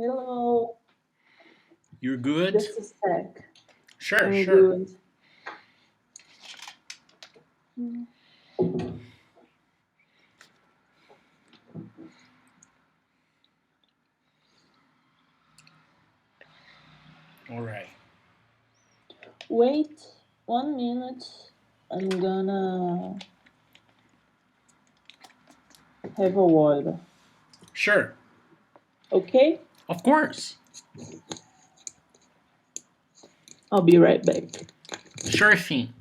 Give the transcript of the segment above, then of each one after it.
Hello, You're good? just a sec. Sure, I'm sure. good. All right. Wait 1 minute. I'm gonna have a water. Sure. Okay? Of course. I'll be right back. Sure thing.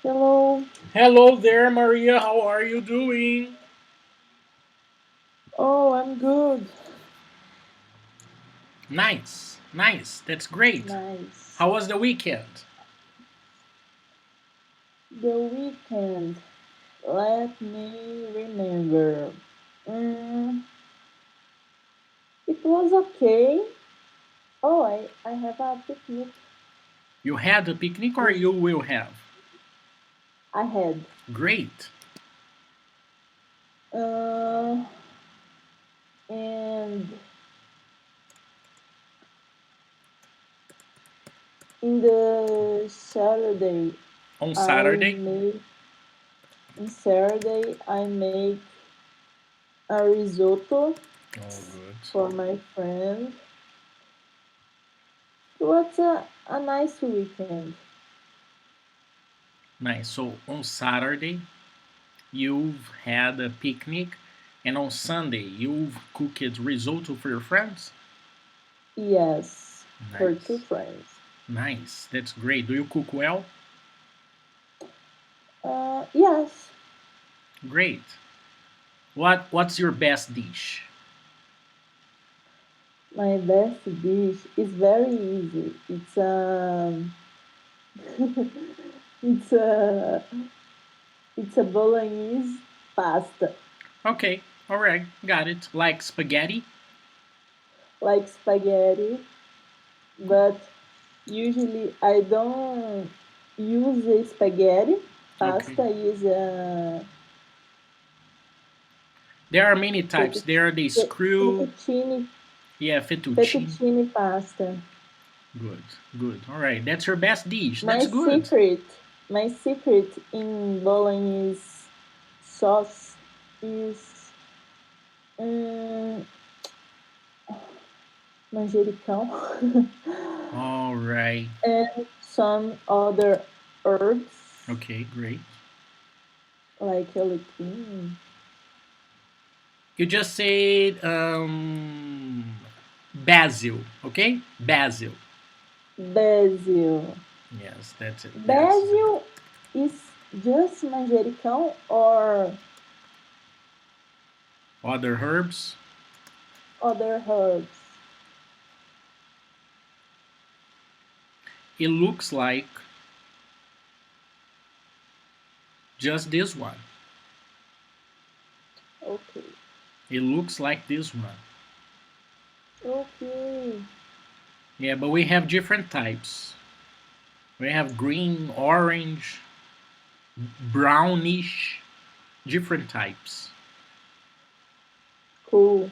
Hello. Hello there, Maria. How are you doing? Oh, I'm good. Nice. Nice. That's great. Nice. How was the weekend? The weekend. Let me remember. Mm, it was okay. Oh, I have a picnic. You had a picnic or With you will have? I had. Great. Uh, and in the Saturday, On I Saturday? make in Saturday I make a risotto Oh, good. for my friend. It was a nice weekend. Nice. So on Saturday, you've had a picnic, and on Sunday, you've cooked risotto for your friends? Yes, for two Nice. friends. Nice. That's great. Do you cook well? Yes, Great. What's your best dish? my best dish is very easy. It's a it's a bolognese pasta, Okay, all right, got it. Like spaghetti? like spaghetti, but usually I don't use the spaghetti Okay. pasta. I use a There are many types. fettu- There are the screw, fettuccine yeah, fettuccine. fettuccine pasta. Good, good. All right, that's your best dish. My That's good. secret, my secret in bolognese sauce is um, manjericão All right. and some other herbs Okay, great. like alecrim, You just said basil, okay? Basil. basil. Yes, that's it. That's Basil is just manjericão or other herbs. other herbs. It looks like just this one. Okay. It looks like this one. Okay. Yeah, but we have different types. We have green, orange, brownish, different types. Cool.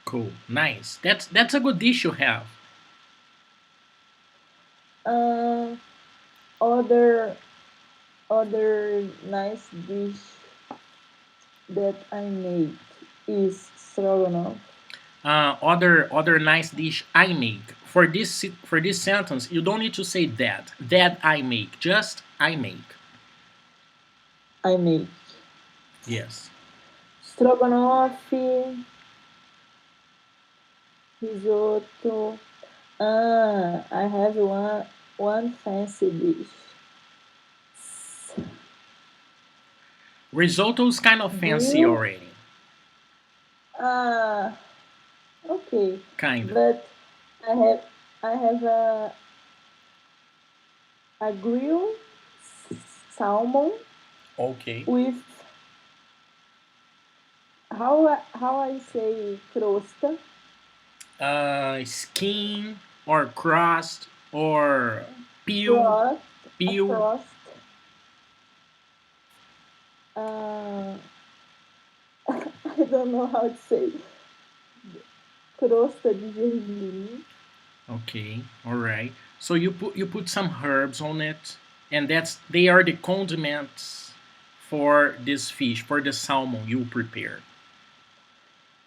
Cool, nice. That's a good dish you have. Uh, other other nice dish that I made is stroganoff. Other nice dish I make. For this sentence, you don't need to say that. That I make. Just I make. I make Yes. stroganoff, risotto. I have one fancy dish. Risotto is kind of fancy Grilled. already. Ah, okay. Kind of. But I have a grilled salmon Okay. with how I say crosta. Skin or crust or peel. Crust, a Peel. crust. Uh, I don't know how to say. Crosta de gergelim. Okay. All right. So you put some herbs on it, and they are the condiments for this fish, for the salmon you prepare.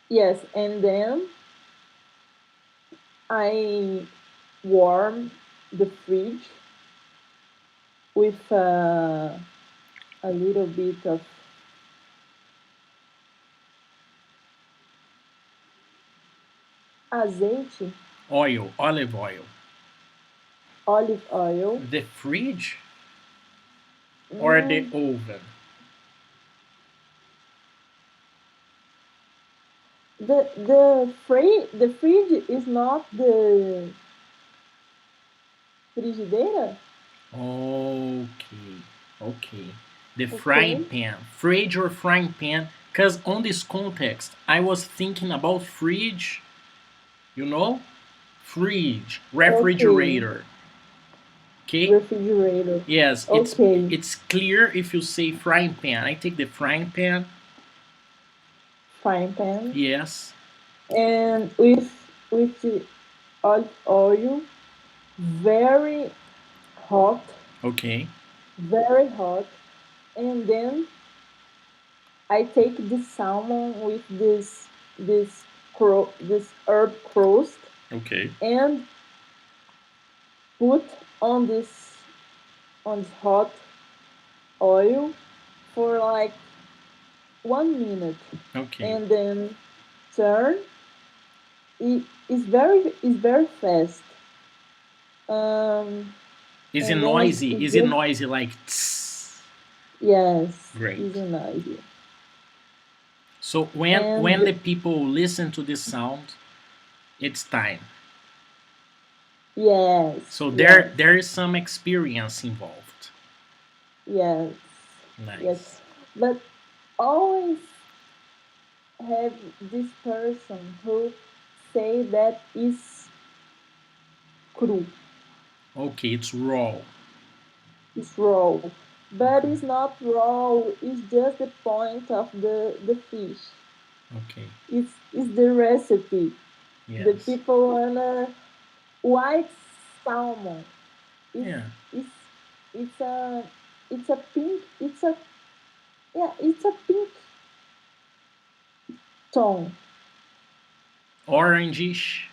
Yes, and then I warm the fridge with a little bit of azeite, Oil, olive oil. olive oil. The fridge or the Mm, oven? the fridge is not the frigideira. Okay, okay. The frying Okay, pan, fridge or frying pan. Because on this context, I was thinking about fridge, you know? Fridge, okay, refrigerator. Okay? refrigerator. Yes, it's Okay, it's clear if you say frying pan. I take the frying pan. frying pan, Yes. and with the olive oil, very hot, Okay. very hot, and then I take the salmon with this herb crust Okay. and put on this hot oil for like 1 minute, Okay. and then turn. It's very fast. Um, Is it and then noisy? it's Is it just noisy like tss? yes, it's Great. an idea. So when And the people listen to this sound, it's time. yes, So there yes, there is some experience involved. yes, yes. Nice. But always have this person who say that is cru, Okay, it's raw. is raw, but Okay. it's not raw. It's just the point of the fish. Okay. It's the recipe. The Yes. people wanna white salmon. Is Yeah. is it's a pink. It's a pink tone, Orangish.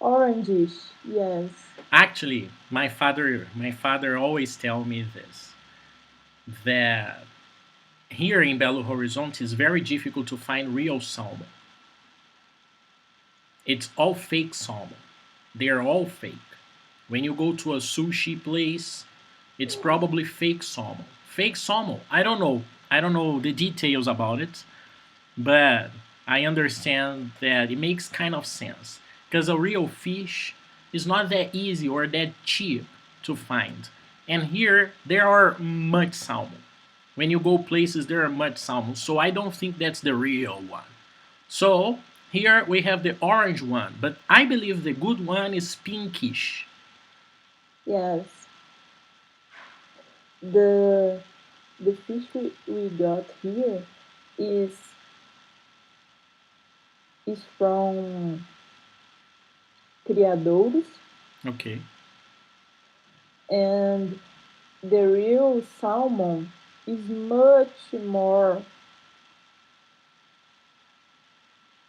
orangish. Yes. Actually, my father always tell me this, that here in Belo Horizonte it's very difficult to find real salmon. It's all fake salmon. They are all fake. When you go to a sushi place, it's probably fake salmon. Fake salmon. I don't know. I don't know the details about it, but I understand that it makes kind of sense because a real fish is not that easy or that cheap to find. And here there are much salmon. When you go places, there are much salmon. So I don't think that's the real one. So here we have the orange one, but I believe the good one is pinkish. Yes, the the fish we got here is is from criadouros, Okay. and the real salmon is much more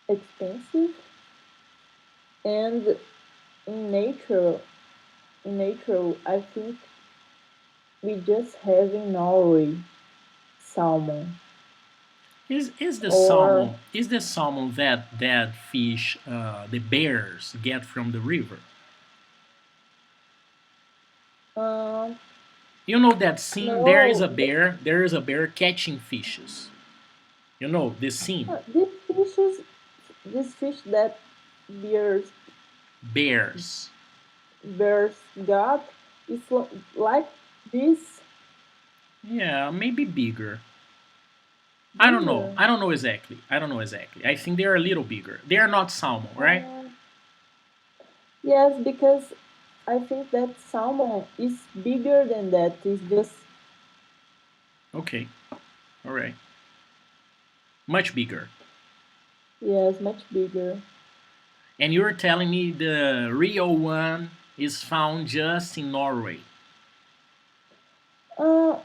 expensive, and in nature I think we just have in Norway salmon. Or Is the salmon that fish the bears get from the river? um You know that scene? no, There is a bear catching fishes. You know this scene? this fish that bears Bears. bears got is like this Yeah, maybe bigger. I don't know. bigger. I don't know exactly. I don't know exactly. I think they're a little bigger. They are not salmon, right? uh, yes, because I think that salmon is bigger than that. It's just Okay. All right. Much bigger. yes, much bigger. And you're telling me the real one is found just in Norway. uh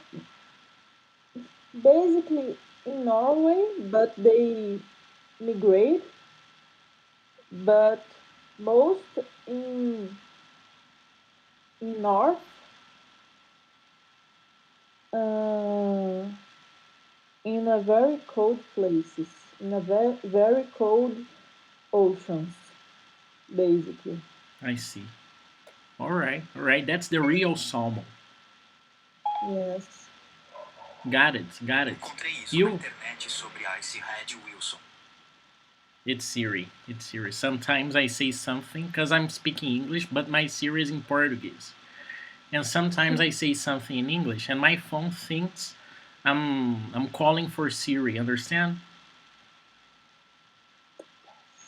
Basically in Norway, but they migrate, but most in north, uh, in a very cold places, in a very cold oceans, basically. I see. All right. All right. That's the real salmon. Yes. Got it. Got it. You Wilson. It's Siri. It's Siri. Sometimes I say something because I'm speaking English, but my Siri is in Portuguese. And sometimes I say something in English, and my phone thinks I'm calling for Siri. Understand?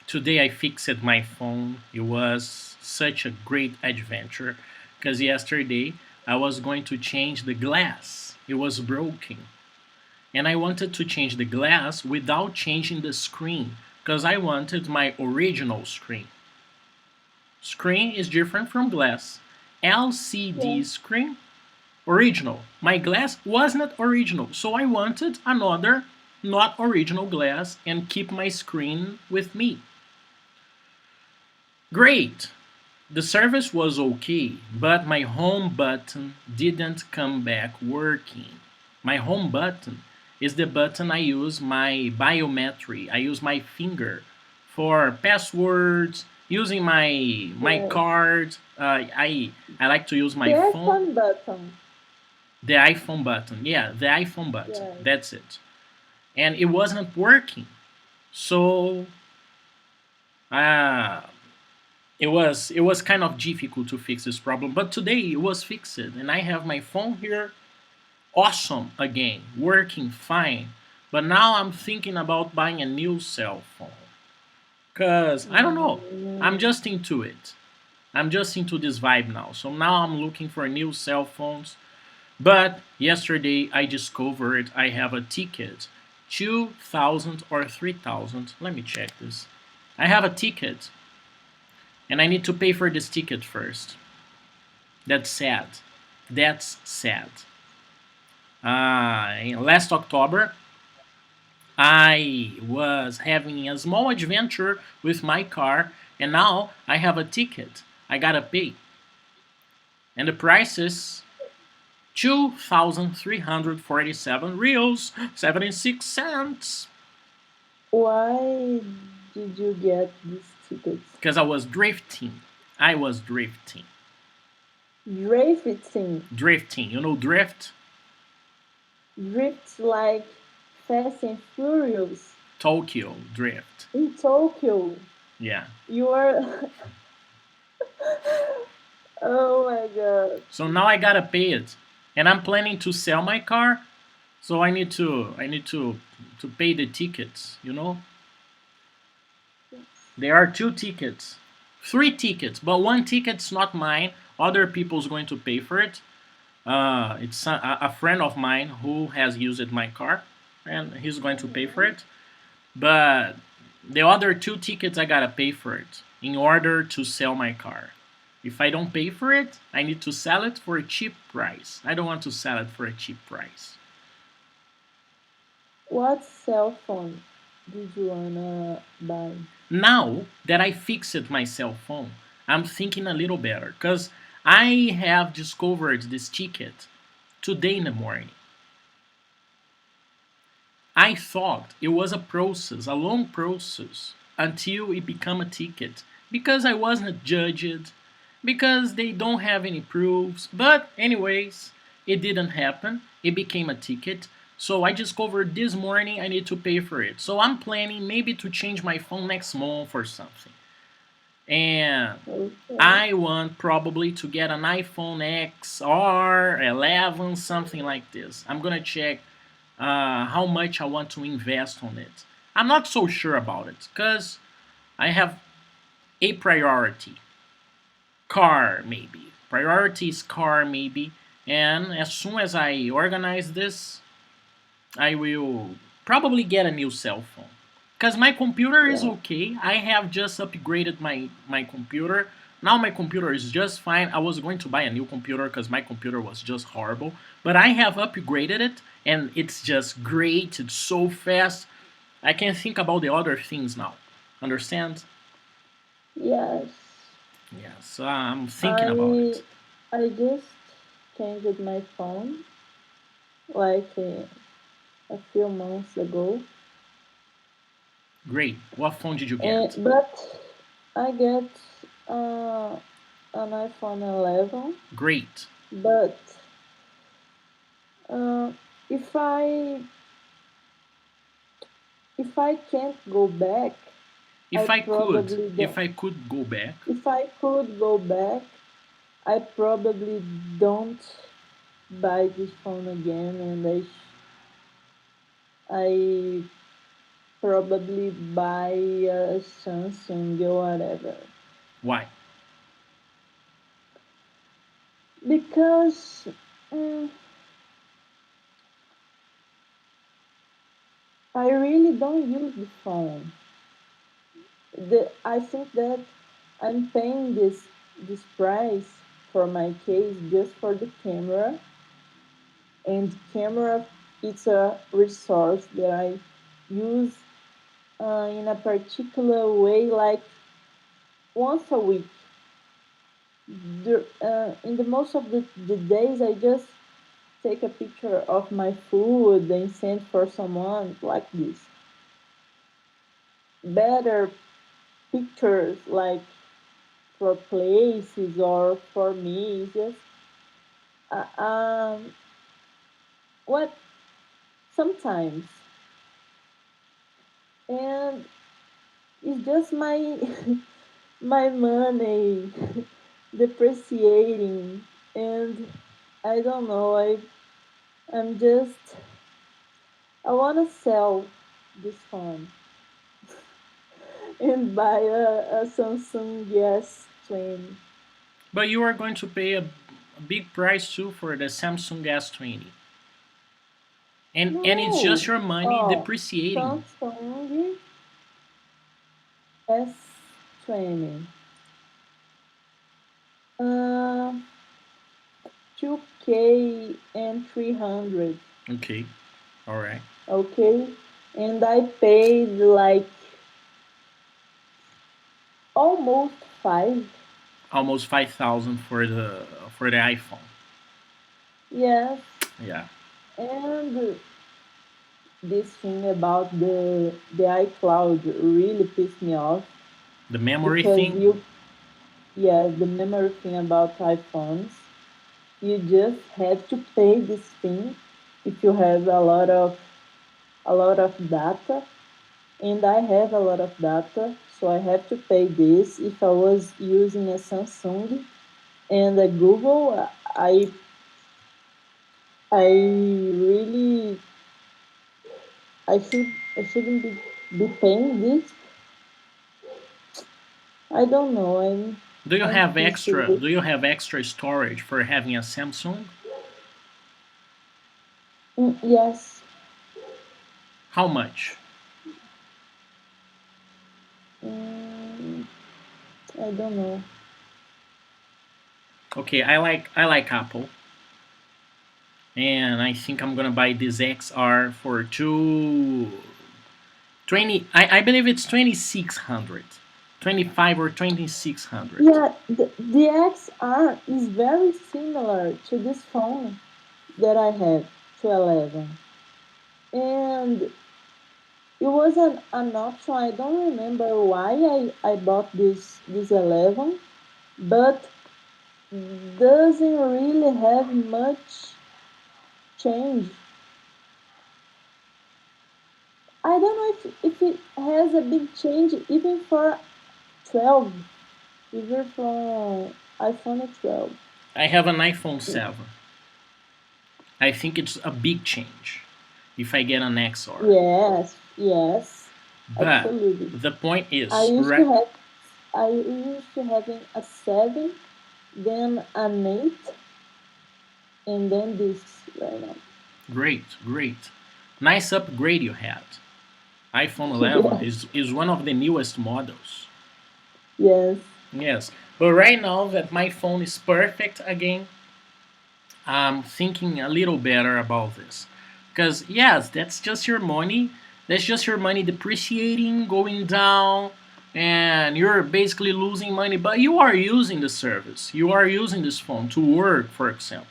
Today I fixed my phone. It was such a great adventure because yesterday I was going to change the glass. It was broken, and I wanted to change the glass without changing the screen because I wanted my original screen. Screen is different from glass. Yeah. LCD screen, original. My glass wasn't original, so I wanted another not original glass and keep my screen with me. Great! The service was okay, but my home button didn't come back working. My home button is the button I use my biometry. I use my finger for passwords, using my Yes. card. I like to use The my phone. iPhone button. The iPhone button. Yeah, the iPhone button. Yes. That's it. And it wasn't working. So uh, it was kind of difficult to fix this problem, but today it was fixed, and I have my phone here, awesome again, working fine. But now I'm thinking about buying a new cell phone, cause I don't know, I'm Mm, just into it. I'm just into this vibe now. So now I'm looking for new cell phones. But yesterday I discovered I have a ticket, 2,000 or 3,000. Let me check this. I have a ticket, and I need to pay for this ticket first. That's sad. That's sad. Last October, I was having a small adventure with my car, and now I have a ticket. I gotta pay. And the price is 2,347 reals, 76 cents. why did you get these tickets? Because I was drifting. I was drifting. Drifting. Drifting. You know, drift? Drifts like Fast and Furious Tokyo drift. in Tokyo. Yeah. You are. Oh my god. So now I gotta pay it. And I'm planning to sell my car So I need to pay the tickets. There are two tickets, three tickets, but one ticket's not mine. Other people's going to pay for it. It's a friend of mine who has used my car, and he's going to pay for it. But the other two tickets, I gotta pay for it in order to sell my car. If I don't pay for it, I need to sell it for a cheap price. I don't want to sell it for a cheap price. What cell phone did you wanna buy? Now that I fixed my cell phone, I'm thinking a little better because I have discovered this ticket today in the morning. I thought it was a process, a long process, until it became a ticket because I wasn't judged, because they don't have any proofs. But, anyways, it didn't happen. It became a ticket. So I discovered this morning I need to pay for it. So I'm planning maybe to change my phone next month or something. And Okay. I want probably to get an iPhone X or 11, something like this. I'm gonna check how much I want to invest on it. I'm not so sure about it because I have a priority. Car, maybe. Priority is car, maybe. And as soon as I organize this, I will probably get a new cell phone. Because my computer is Yeah. okay. I have just upgraded my computer. Now my computer is just fine. I was going to buy a new computer because my computer was just horrible. But I have upgraded it and it's just great. It's so fast. I can think about the other things now. Understand? Yes. Yes, I'm thinking about I it. I just changed my phone like a few months ago, Great. What phone did you and get? but I get uh, an iPhone 11. Great. But uh, if I can't go back, I If I could, probably if don't. I could go back, If I could go back, I probably don't buy this phone again, and I probably buy a Samsung or whatever. why? Because mm, I really don't use the phone. I think that I'm paying this price for my case just for the camera, and camera it's a resource that I use in a particular way, like once a week. In the most of the days, I just take a picture of my food and send for someone like this. Better pictures like for places or for me, it's just um what sometimes, and it's just my my money depreciating, and I don't know. I'm just I want to sell this phone and buy a Samsung S20. But you are going to pay a big price too for the Samsung S20, and it's just No, your money oh, depreciating. Samsung S20. Uh, 2K and 300. Okay, all right. Okay, and I paid like almost five. Almost 5,000 for the iPhone. Yes, Yeah, and this thing about the iCloud really pissed me off the memory because thing. yes, the memory thing about iPhones, you just have to pay this thing if you have a lot of data, and I have a lot of data, so I have to pay this. If I was using a Samsung and a Google, I really I shouldn't be paying this. I don't know. Do you I'm have pissed extra? with. Do you have extra storage for having a Samsung? Yes. How much? Mm, I don't know. Okay, I like Apple, and I think I'm gonna buy this XR for 20. I believe it's 2600, 25 or 2600. Yeah, the XR is very similar to this phone that I have, to 11. And it was an option. I don't remember why I bought this 11, but doesn't really have much change. I don't know if it has a big change even for 12, even for iPhone 12. I have an iPhone 7. I think it's a big change if I get an XR. Yes, yes, But absolutely. the point I is, used to right? have I used to having a 7, then an 8, and then this right now. Great, great. Nice upgrade you had. iPhone 11 Yes, is one of the newest models. yes, Yes, but right now that my phone is perfect again, I'm thinking a little better about this. Because, yes, that's just your money. That's just your money depreciating, going down, and you're basically losing money. But you are using the service. You are using this phone to work, for example,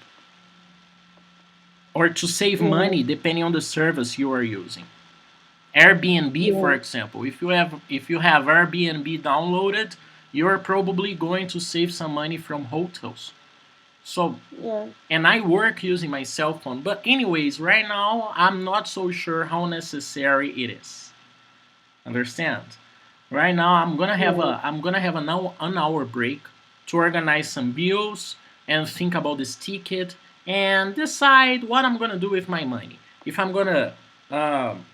or to save money yes, depending on the service you are using. Airbnb, for yes, example, if you have Airbnb downloaded, you're probably going to save some money from hotels. So, yes, and I work using my cell phone. But anyways, right now I'm not so sure how necessary it is. Understand? Right now yes. I'm gonna have an hour break to organize some bills and think about this ticket and decide what I'm gonna do with my money. If I'm gonna um,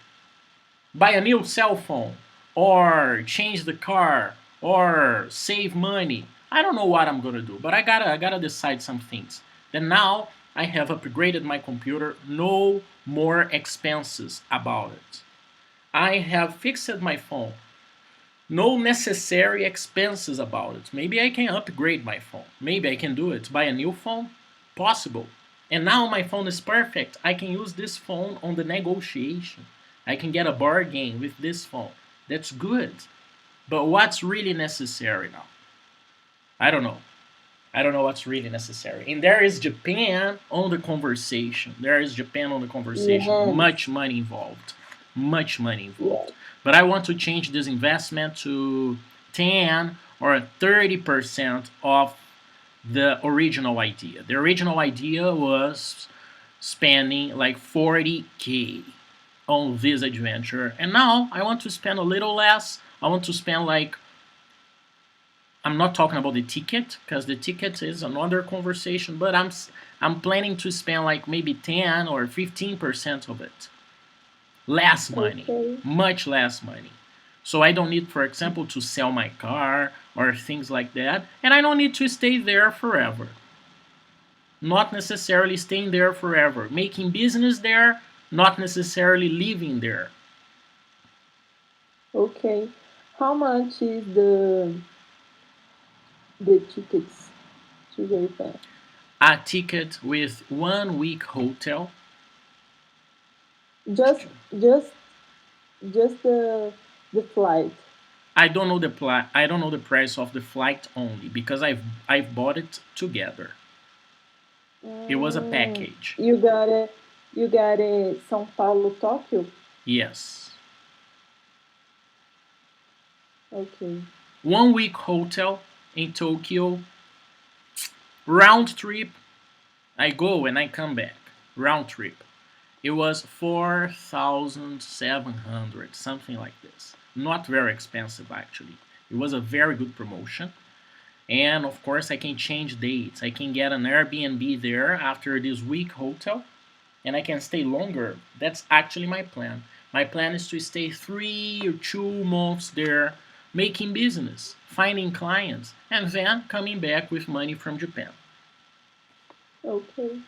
buy a new cell phone or change the car or save money. I don't know what I'm gonna do, but I gotta decide some things. Then now I have upgraded my computer. No more expenses about it. I have fixed my phone. No necessary expenses about it. Maybe I can upgrade my phone. Maybe I can do it. Buy a new phone. Possible. And now my phone is perfect. I can use this phone on the negotiation. I can get a bargain with this phone. That's good. But what's really necessary now? I don't know. I don't know what's really necessary. And there is Japan on the conversation. There is Japan on the conversation. Yes, Much money involved. Much money yes. involved. But I want to change this investment to 10 or 30% of the original idea. The original idea was spending like 40K on this adventure. And now I want to spend a little less. I want to spend like, I'm not talking about the ticket because the ticket is another conversation, but I'm planning to spend like maybe 10 or 15% of it. Less money, Okay, much less money. So I don't need, for example, to sell my car or things like that, and I don't need to stay there forever. Not necessarily staying there forever. Making business there, not necessarily living there. okay. How much is the tickets to Japan? A ticket with 1 week hotel. Just just just the flight. I don't know I don't know the price of the flight only because I've bought it together. It was a Mm, package. you got a São Paulo Tokyo. Yes. Okay. 1 week hotel in Tokyo, round trip. I go and I come back. Round trip. It was 4,700, something like this. Not very expensive actually. It was a very good promotion. And of course, I can change dates. I can get an Airbnb there after this week hotel and I can stay longer. That's actually my plan. My plan is to stay 3 or 2 months there, making business, finding clients, and then coming back with money from Japan. Okay,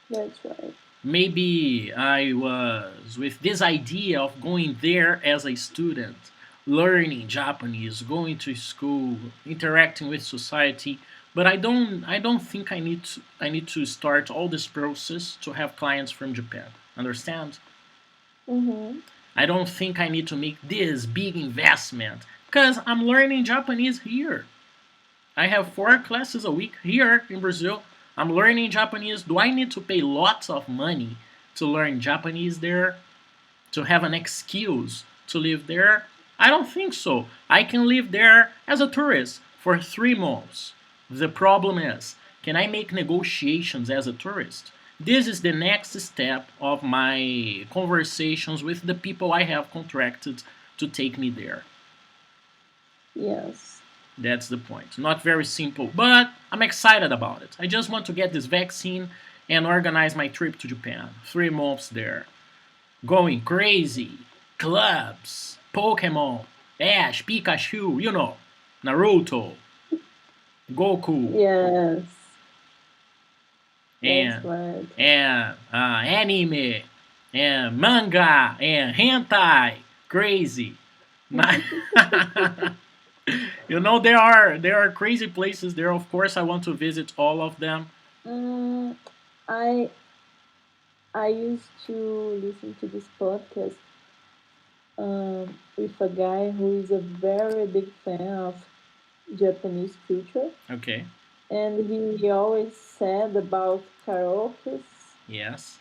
that's right. Maybe I was with this idea of going there as a student, learning Japanese, going to school, interacting with society. But I don't think I need to start all this process to have clients from Japan. Understand? Mm-hmm. I don't think I need to make this big investment because I'm learning Japanese here. I have 4 classes a week here in Brazil. I'm learning Japanese. Do I need to pay lots of money to learn Japanese there? To have an excuse to live there? I don't think so. I can live there as a tourist for 3 months. The problem is, can I make negotiations as a tourist? This is the next step of my conversations with the people I have contracted to take me there. Yes. That's the point. Not very simple, but I'm excited about it. I just want to get this vaccine and organize my trip to Japan. 3 months there. Going crazy. Clubs. Pokemon. Ash, Pikachu, Naruto, Goku, Yes, that's and right. anime, and manga, and hentai. Crazy. There are crazy places there. Of course, I want to visit all of them. Mm, I I used to listen to this podcast with a guy who is a very big fan of Japanese culture, Okay. and he always said about karaoke Yes.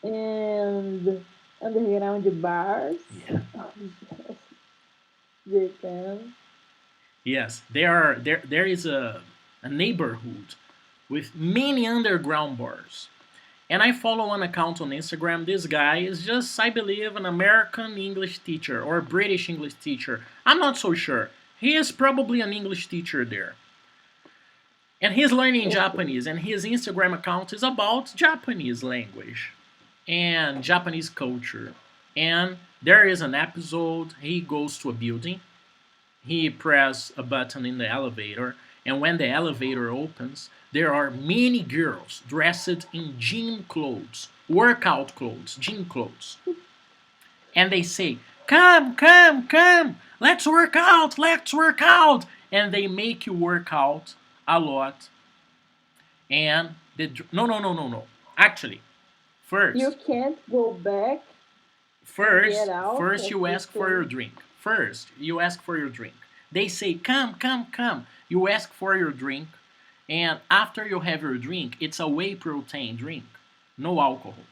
and underground bars Yeah. of Japan. Yes. There is a neighborhood with many underground bars. And I follow one account on Instagram. This guy is just, I believe, an American English teacher or British English teacher. I'm not so sure. He is probably an English teacher there. And he's learning Okay. Japanese, and his Instagram account is about Japanese language and Japanese culture. And there is an episode, he goes to a building, he press a button in the elevator, and when the elevator opens, there are many girls dressed in gym clothes, workout clothes, gym clothes. And they say, "Come, come, come, let's work out." And they make you work out a lot. And no, no, no, no, no. Actually, You first, can't go back and get First, out first of you the ask for your place. drink. First, you ask for your drink. They say, "Come, come, come." You ask for your drink, and after you have your drink, it's a whey protein drink, no alcohol.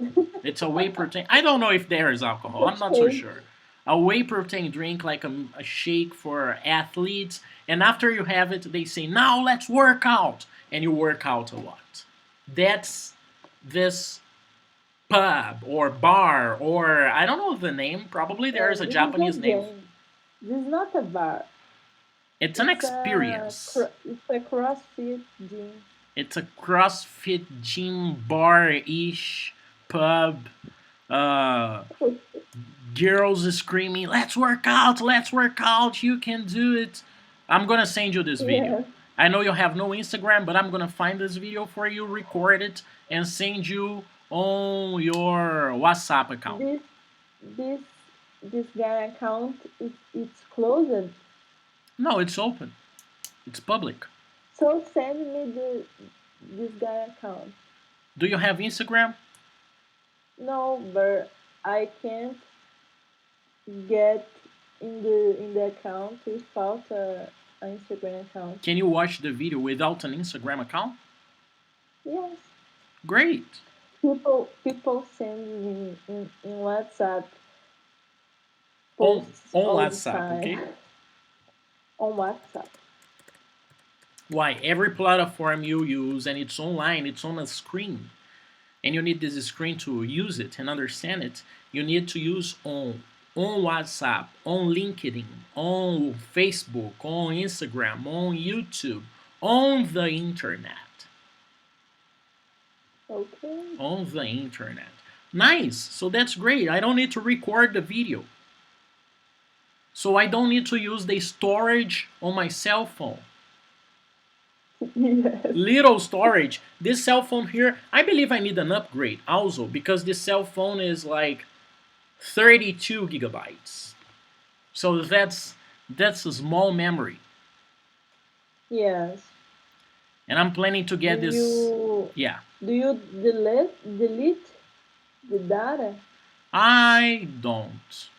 It's a whey protein. I don't know if there is alcohol. I'm not so Okay. sure. A whey protein drink, like a shake for athletes, and after you have it, they say, "Now let's work out," and you work out a lot. That's this pub or bar, or I don't know the name. Probably there is a This is a Japanese name. game. This is not a bar. It's an experience. It's a CrossFit gym. It's a CrossFit gym bar ish pub. Uh, Girls screaming, let's work out, you can do it." I'm gonna send you this video. Yeah. I know you have no Instagram, but I'm gonna find this video for you, record it, and send you on your WhatsApp account. This this this guy account it's closed. No, it's open. It's public. So send me this guy account. Do you have Instagram? No, but I can't get in the account without a Instagram account. Can you watch the video without an Instagram account? Yes. Great. People send me in WhatsApp On posts on all the WhatsApp, time okay? on WhatsApp. Why? Every platform you use and it's online, it's on a screen. And you need this screen to use it and understand it. You need to use on WhatsApp, on LinkedIn, on Facebook, on Instagram, on YouTube, on the internet. Okay. On the internet. Nice. So that's great. I don't need to record the video. So I don't need to use the storage on my cell phone. Yes. Little storage. This cell phone here, I believe I need an upgrade also because this cell phone is like 32 gigabytes. So that's a small memory. Yes. And I'm planning to Do get this. you Yeah. do you delete the data? I don't.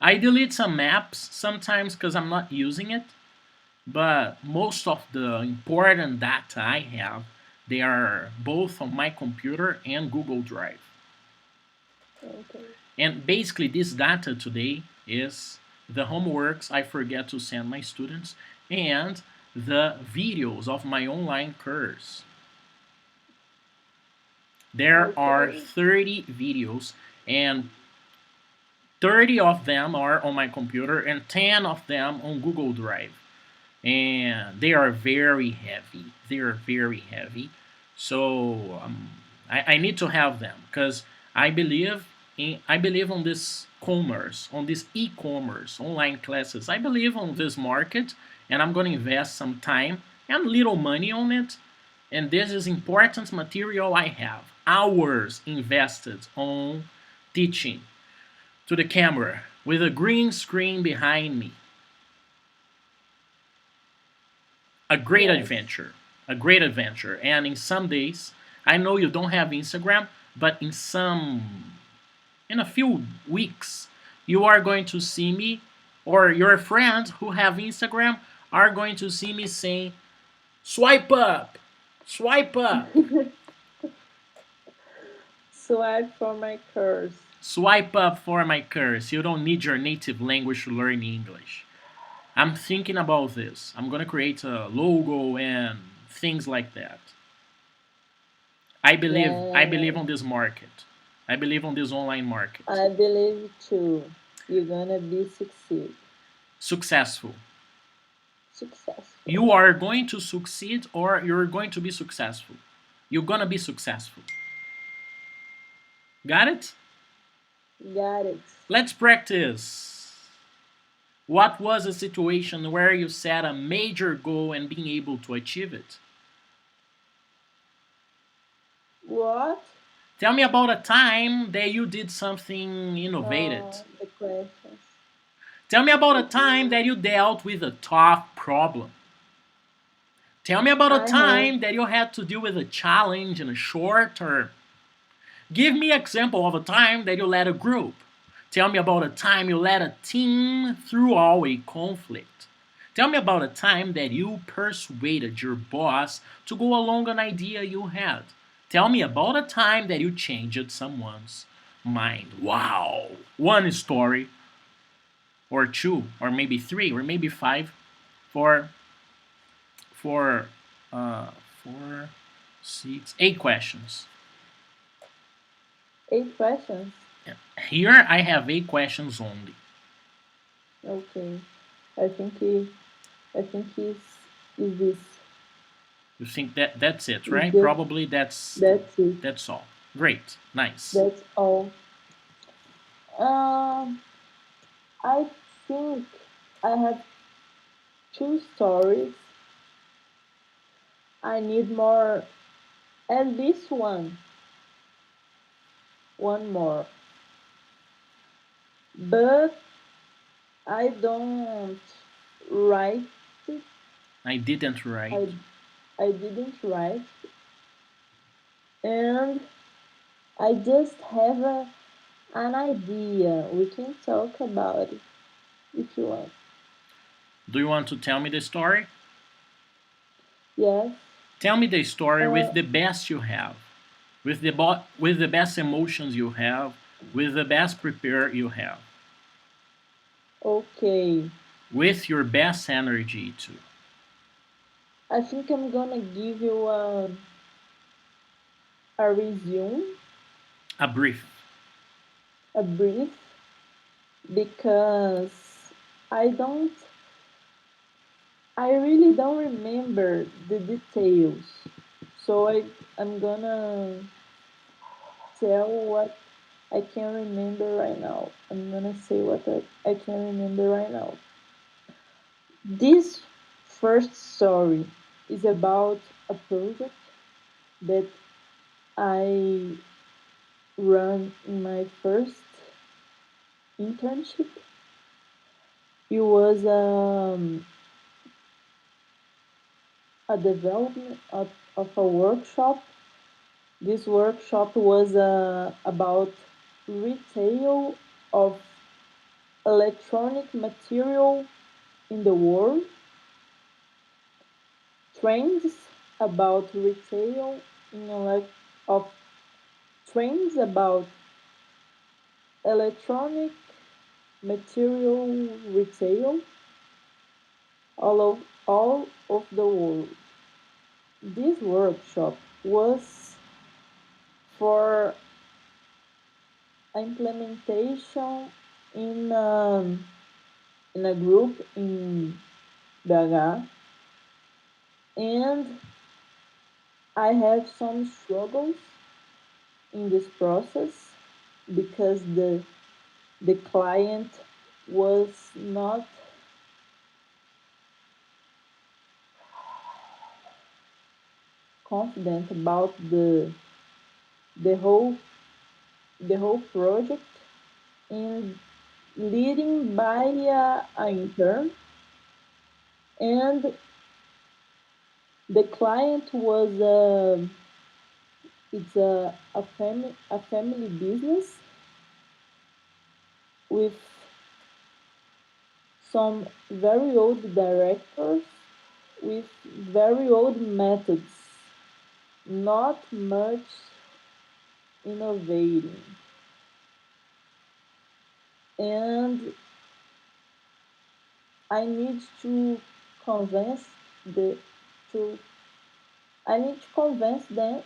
I delete some apps sometimes because I'm not using it, but most of the important data I have, they are both on my computer and Google Drive. Okay. And basically, this data today is the homeworks I forget to send my students and the videos of my online course. There are Okay. 30 videos, and 30 of them are on my computer and 10 of them on Google Drive. And they are very heavy. They are very heavy. So I need to have them because I believe on this commerce, on this e-commerce, online classes. I believe on this market, and I'm going to invest some time and little money on it. And this is important material I have. Hours invested on teaching to the camera with a green screen behind me. A great Yes. adventure. A great adventure. And in some days, I know you don't have Instagram, but in a few weeks, you are going to see me, or your friends who have Instagram are going to see me saying, swipe up, swipe up, Swipe for my course. swipe up for my course. You don't need your native language to learn English. I'm thinking about this. I'm going to create a logo and things like that. I believe Yes. on this market. I believe on this online market. I believe too. You're gonna be Successful. successful. You are going to succeed or you're going to be successful. You're going to be successful. Got it? Got it. Let's practice. What was a situation where you set a major goal and being able to achieve it? What? Tell me about a time that you did something innovative. The questions. Tell me about a time that you dealt with a tough problem. Tell me about a I have time that you had to deal with a challenge in a short term. Give me an example of a time that you led a group. Tell me about a time you led a team through all a conflict. Tell me about a time that you persuaded your boss to go along an idea you had. Tell me about a time that you changed someone's mind. Wow. One story, or two, or maybe three, or maybe five, for for uh, 8 questions. 8 questions. Here I have 8 questions only. Okay. I think he. I think is this. You think that that's it, Is right? just Probably that's it. that's all. Great, nice. That's all. Um. I think I have two stories. I need more. At least one. One more. But I don't write it. I didn't write. I I didn't write, and I just have an idea. We can talk about it if you want. Do you want to tell me the story? Yes. Tell me the story with Uh, the best you have, with the best emotions you have, with the best prepare you have, okay. with your best energy too. I think I'm gonna give you a resume, A brief. a brief, because I don't. I really don't remember the details. So I'm gonna tell what I can remember right now. I'm gonna say what I can remember right now. This first story is about a project that I run in my first internship. It was a development of a workshop. This workshop was about retail of electronic material in the world, trends about retail in of trends about electronic material retail all of the world. This workshop was for implementation in in a group in BH, and I have some struggles in this process because the client was not confident about the whole the whole project and leading by an intern, and the client was it's a family business with some very old directors with very old methods, not much innovating. And I need to convince the to I need to convince them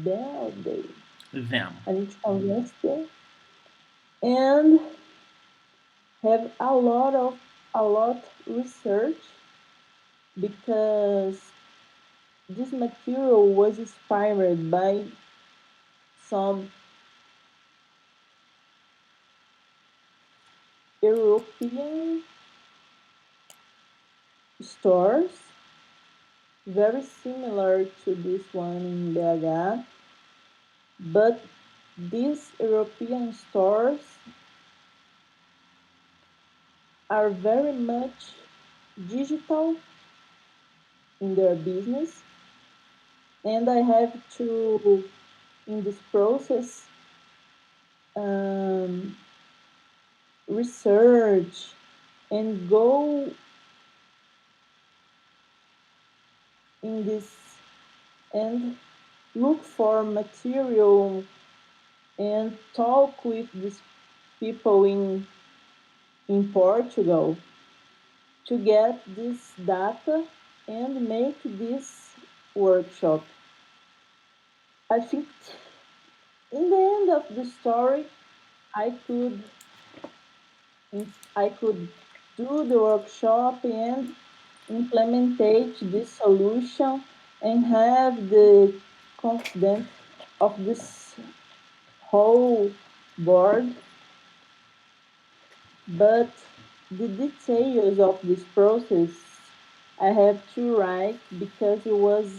or they. Them. I need to convince them and have a lot research because this material was inspired by some European stores very similar to this one in BH, but these European stores are very much digital in their business, and I have to, in this process, um, research and go in this and look for material and talk with these people in Portugal to get this data and make this workshop. I think in the end of the story, I could I could do the workshop and implementate this solution and have the confidence of this whole board, but the details of this process I have to write because it was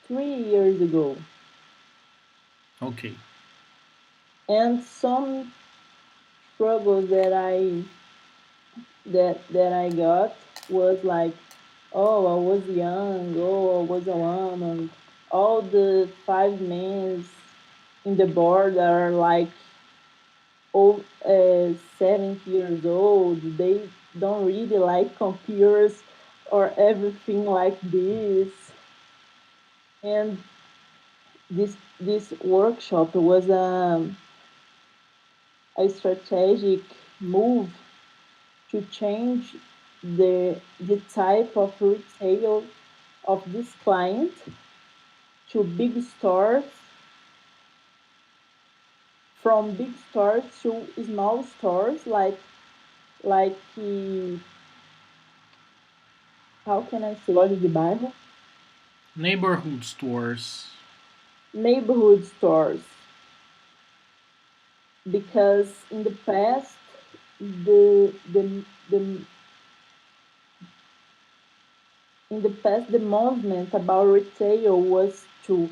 3 years ago, Okay. and some struggles that I got was like, oh, I was young, oh, I was a woman. All the five men in the board are like 70 years old. They don't really like computers or everything like this. And this workshop was a strategic move to change the type of retail of this client to big stores, from big stores to small stores like how can I say loja de bairro? Neighborhood stores. neighborhood stores, because in the past the in the past the movement about retail was to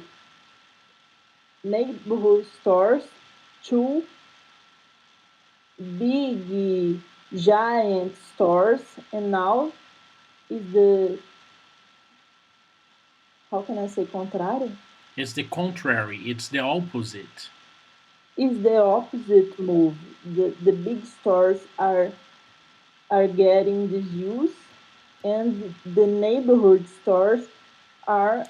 neighborhood stores to big giant stores, and now is the, how can I say contrário? It's the contrary. It's the opposite. Is the opposite move. The big stores are getting this use, and the neighborhood stores are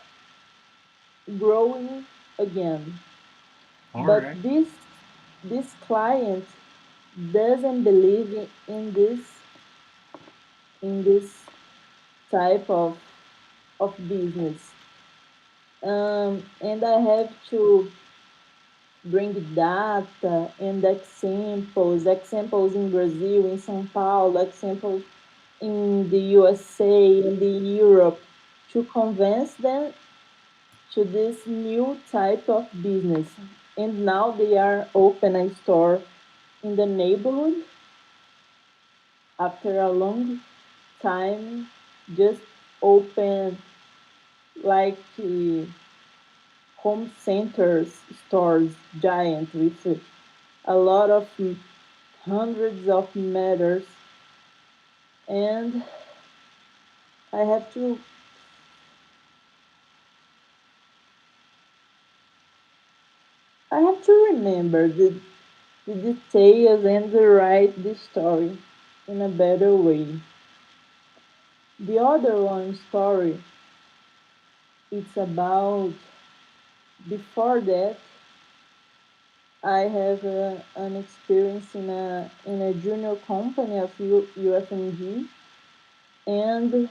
growing again. All But right. this client doesn't believe in this type of business. And I have to bring data and examples in Brazil, in São Paulo, examples in the USA, in the Europe, to convince them to this new type of business. And now they are open a store in the neighborhood after a long time, just open like home centers stores, giant with a lot of hundreds of meters. And I have to I have to remember the details and to write the story in a better way. The other one story, it's about, before that I have an experience in a junior company of UFMG, and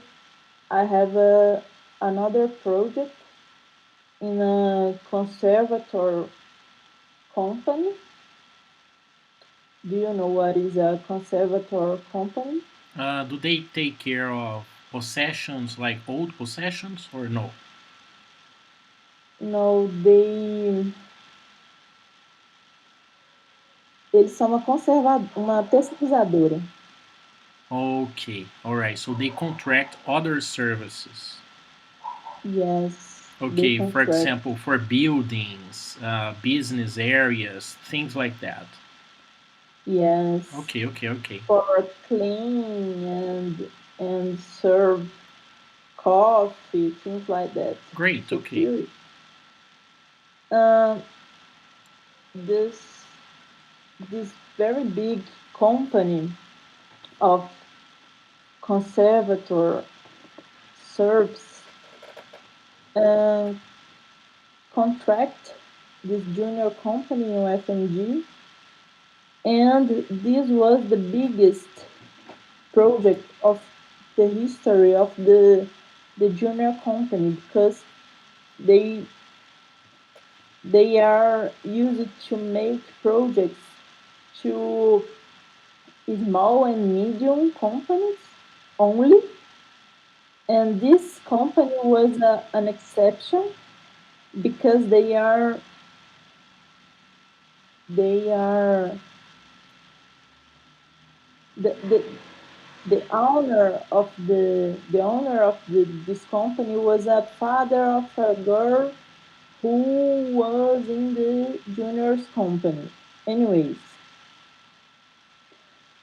I have another project in a conservator company. Do you know what is a conservator company? Do they take care of possessions like old possessions or no? No, eles são uma pesquisadora. Okay, all right. So they contract other services. Yes, they Okay, for contract. example, for buildings, business areas, things like that. Yes, Okay, okay, okay. for clean and serve coffee, things like that. Great, okay. Security. Um, this this very big company of conservator serves uh, contract this junior company in FMG, and this was the biggest project of the history of the junior company, because they they are used to make projects to small and medium companies only, and this company was an exception because they are the the owner of this company was a father of a girl who was in the juniors company. Anyways,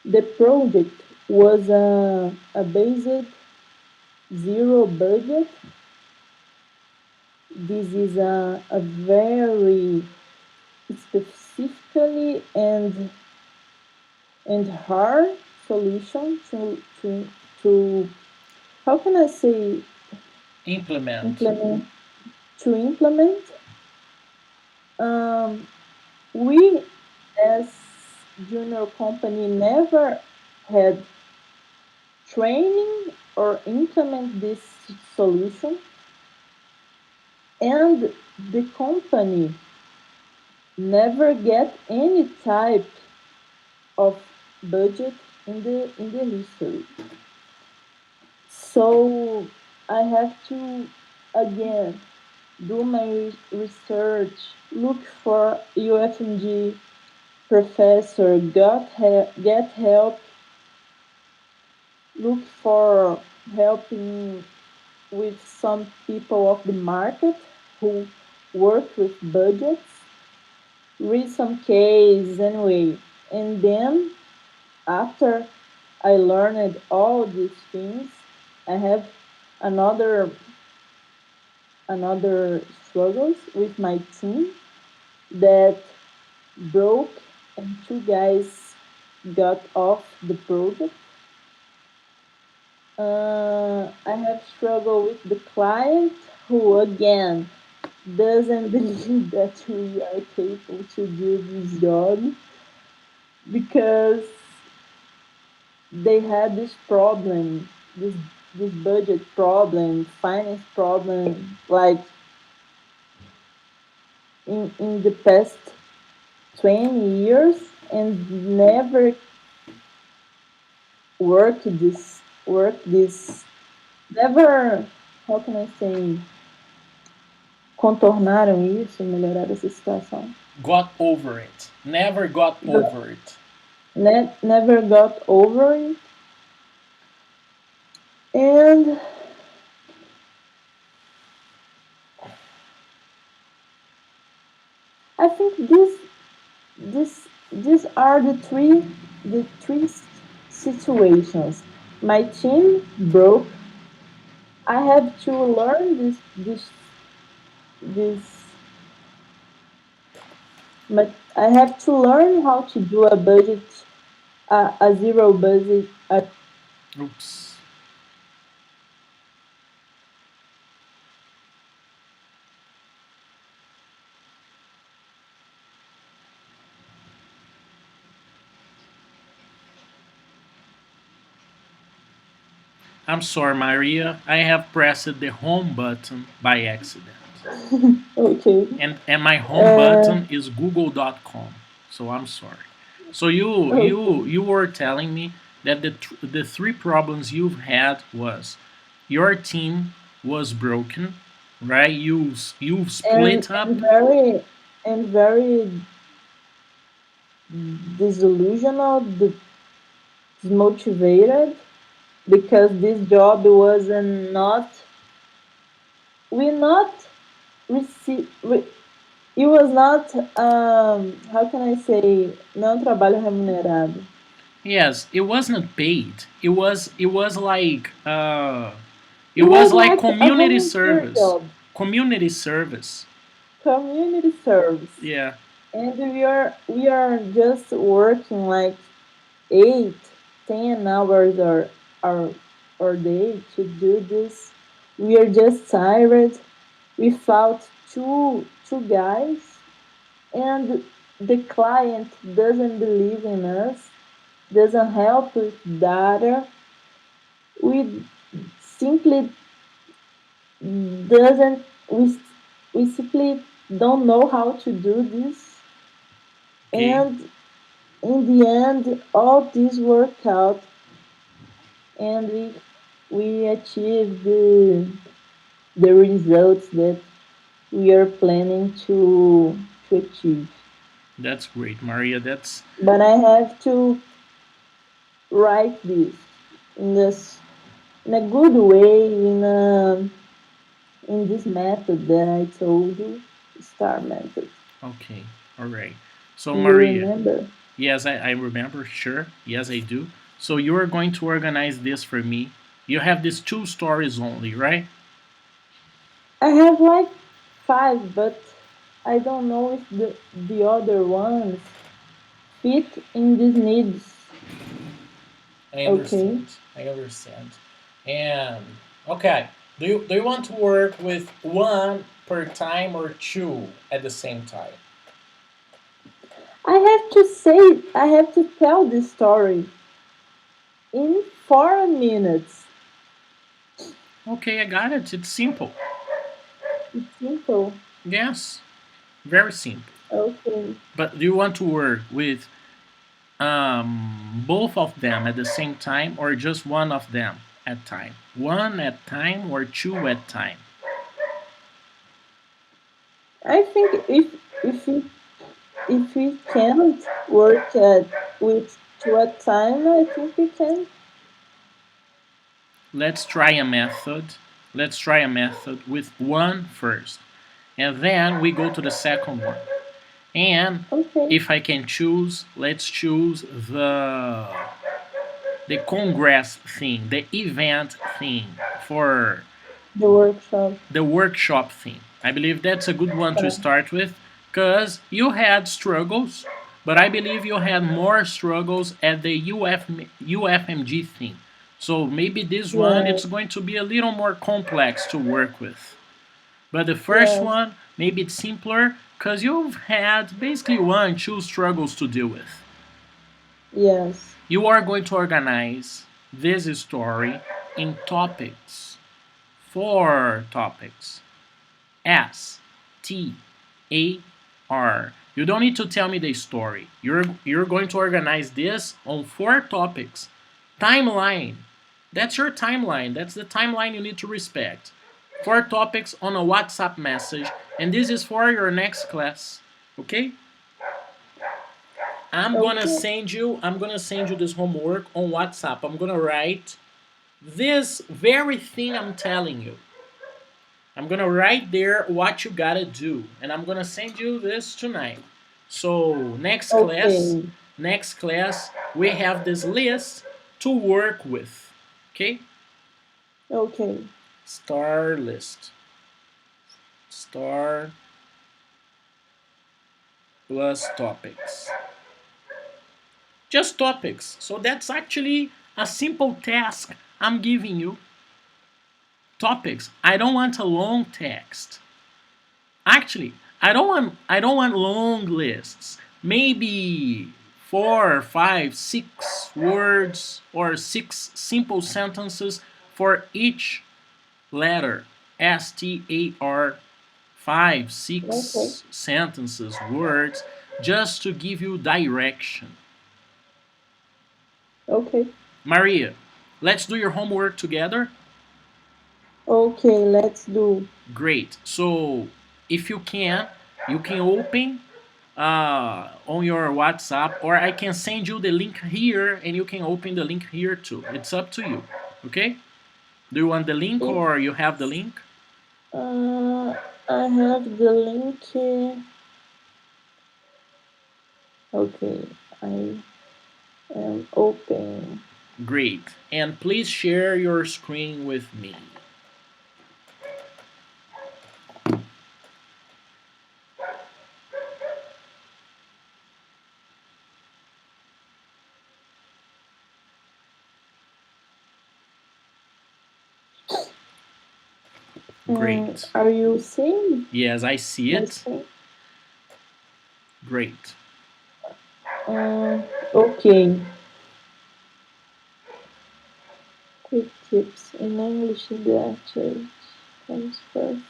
the project was a based zero budget. This is a very specifically and hard solution to how can I say Implement. implement to implement. Um, we as junior company never had training or implement this solution, and the company never get any type of budget in the history. So I have to again do my research, look for UFMG professor, get help, look for helping with some people of the market who work with budgets, read some case anyway. And then after I learned all these things, I have another another struggles with my team that broke and two guys got off the project. I have struggled with the client who again doesn't believe that we are capable to do this job because they had this problem, this budget problem, finance problem, like in the past 20 years and never work this never, how can I say, contornaram isso, melhoraram essa situação. Got over it. Never got over it. Never got over it. And I think these are the three situations. My team broke. I have to learn this but I have to learn how to do a budget, a zero budget. Oops. I'm sorry, Maria. I have pressed the home button by accident. Okay. And my home button is google.com. So I'm sorry. So you were telling me that the three problems you've had was your team was broken, right? You've and split up. and very and very disillusioned, dismotivated because this job was not we not receive it was not, how can I say, não trabalho remunerado. Yes, it wasn't paid. It was like it It was was like like a community volunteer service. job, Community service. community service, Yeah. and we are just working like 8, 10 hours or day to do this. We are just tired. We fought two guys, and the client doesn't believe in us, doesn't help with data. We simply doesn't we simply don't know how to do this, Okay. and in the end all this worked out, and we achieved the results that we are planning to achieve. That's great, Maria. That's But I have to write this in a good way, in this method that I told you, STAR method. okay. All right. So Do you Maria, remember? yes, I remember. Sure. Yes, I do. So you are going to organize this for me. You have these two stories only, right? I have like five, but I don't know if the other ones fit in these needs. I Okay. understand. I understand. And okay, do you want to work with one per time or two at the same time? I have to tell this story in 4 minutes. Okay, I got it. It's simple. It's simple. Yes, very simple. Okay. But do you want to work with both of them at the same time or just one of them at time? One at time or two at time? I think if we can't work with to a time, I think we can. Let's try a method. Let's try a method with one first, and then we go to the second one. And Okay, if I can choose, let's choose the congress thing, the event thing for the workshop. the workshop thing. I believe that's a good one to start with because you had struggles, but I believe you had more struggles at the UFMG thing. So maybe this one Yeah, it's going to be a little more complex to work with. But the first yes, one, maybe it's simpler because you've had basically one, two struggles to deal with. yes. You are going to organize this story in topics, four topics. S T A R. You don't need to tell me the story. You're going to organize this on four topics. Timeline. That's your timeline. That's the timeline you need to respect. Four topics on a WhatsApp message, and this is for your next class. Okay? Okay, I'm gonna send you this homework on WhatsApp. I'm gonna write this very thing I'm telling you. I'm gonna write there what you gotta do, and I'm gonna send you this tonight. So okay, next class, we have this list to work with. Okay, okay, star list, star plus topics, just topics. So that's actually a simple task I'm giving you. Topics. I don't want a long text. Actually, I don't want long lists. Maybe four, five, 6 words or 6 simple sentences for each letter. STAR, five, okay, 6 sentences, words, just to give you direction. okay, Maria, let's do your homework together. okay. Let's do. Great. So if you can open on your WhatsApp, or I can send you the link here and you can open the link here too. It's up to you. Okay? Do you want the link It, or you have the link? uh, I have the link. Okay, I am open. Great. And please share your screen with me. Great. Are you seeing Yes, I see my it. screen? Great. Okay. Quick tips in English literature comes first.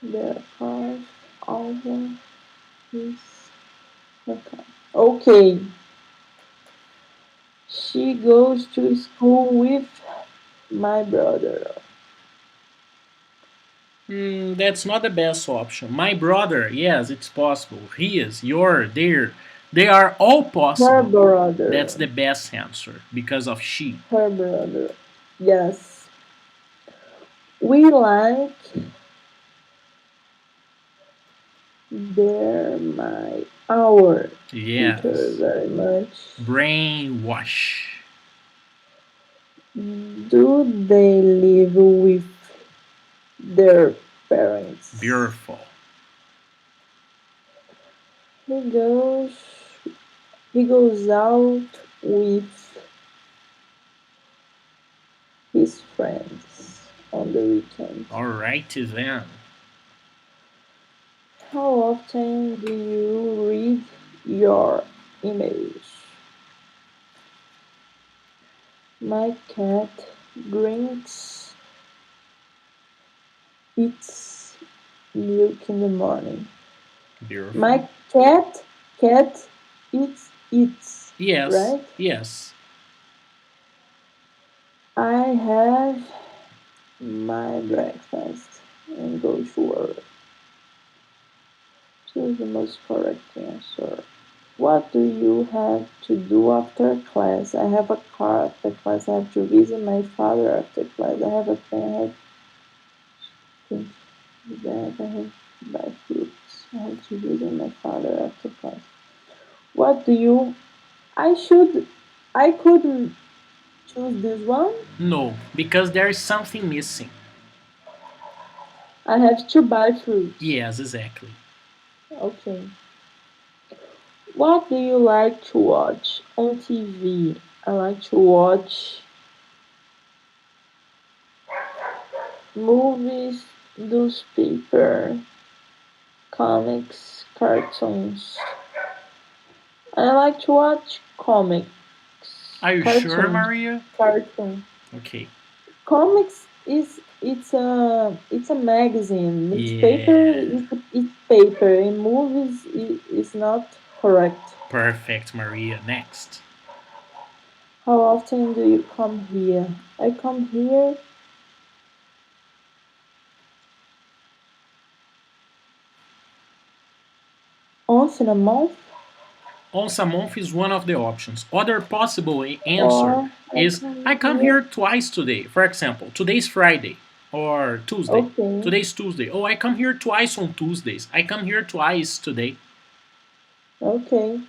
The cause album is okay. Okay. She goes to school with my brother. That's not the best option. My brother, yes, it's possible. He is, you're, there. They are all Her possible. That's brother. the best answer because of she. Her brother. Yes. We like my our teacher Yes. very much. Brainwash. Do they live with their parents? Beautiful. He goes he goes out with his friends on the weekend. Alrighty then. How often do you read your emails? My cat drinks its milk in the morning. Beautiful. My cat eats, Yes. right? Yes. I have my breakfast and go to work. Choose the most correct answer. What do you have to do after class? I have a car after class. I have to visit my father after class. I have a pen. I have to think that I have to buy fruits. I have to visit my father after class. What do you? I should. I could choose this one. No, because there is something missing. I have to buy fruits. Yes, exactly. Okay. What do you like to watch on TV? I like to watch movies, newspaper, comics, cartoons. I like to watch comics, Are you sure, cartoons, Maria? cartoon. Okay. Comics is it's a magazine. Newspaper Yeah. is paper. And movies is not correct. Perfect, Maria. Next. How often do you come here? I come here once in a month, Once a month is one of the options. Other possible answer or I is I come come here. here twice today. For example, today's Friday or Tuesday. Okay, Today's Tuesday. Oh, I come here twice on Tuesdays. I come here twice today. okay.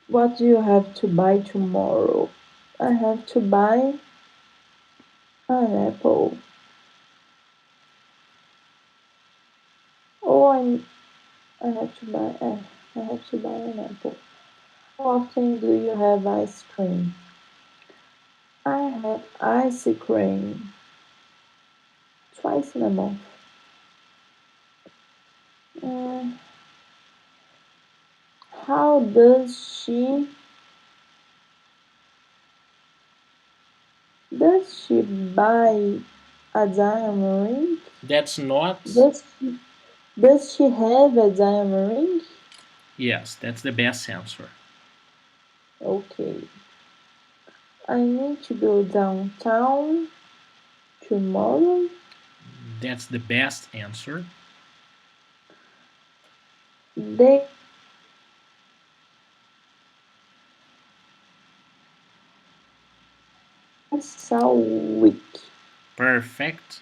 What do you have to buy tomorrow? I have to buy an apple. Oh, I have to buy. I have to buy an apple. How often do you have ice cream? I have ice cream twice in a month. Uh, how does she buy a diamond ring? That's not. Does she have a diamond ring? Yes, that's the best answer. Okay. I need to go downtown tomorrow. That's the best answer. They saw week. Perfect.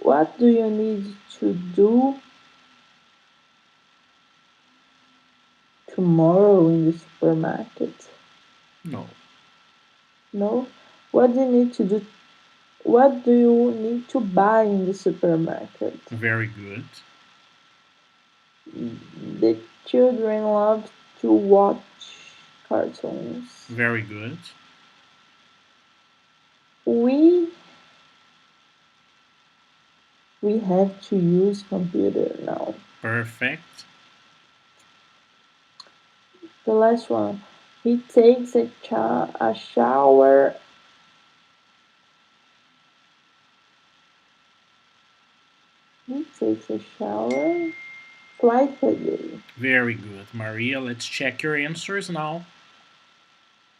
What do you need to do tomorrow in the supermarket? No. No. What do you need to do? What do you need to buy in the supermarket? Very good. The children love to watch cartoons. Very good. We we have to use computer now. Perfect. The last one. He takes a shower. He takes a shower twice a day. Very good. Maria, let's check your answers now.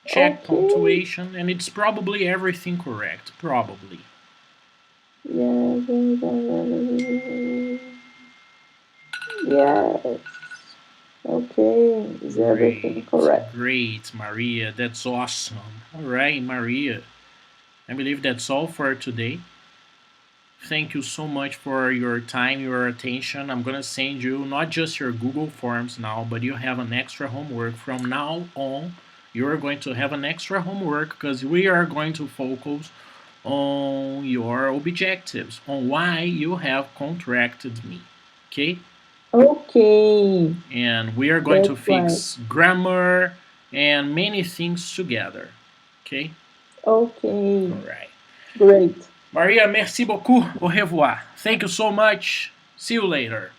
Check Okay. punctuation, and it's probably everything correct. Probably. Yes. Yes. Okay. Is everything Great, correct? great, Maria. That's awesome. All right, Maria. I believe that's all for today. Thank you so much for your time, your attention. I'm gonna send you not just your Google Forms now, but you have an extra homework from now on. You're going to have an extra homework because we are going to focus on your objectives, on why you have contracted me. Okay? Okay. And we are going to That's right. fix grammar and many things together. Okay? Okay. All right. Great. Maria, merci beaucoup. Au revoir. Thank you so much. See you later.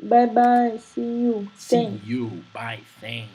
Bye bye. See you. See Thanks. you. Bye. Thanks.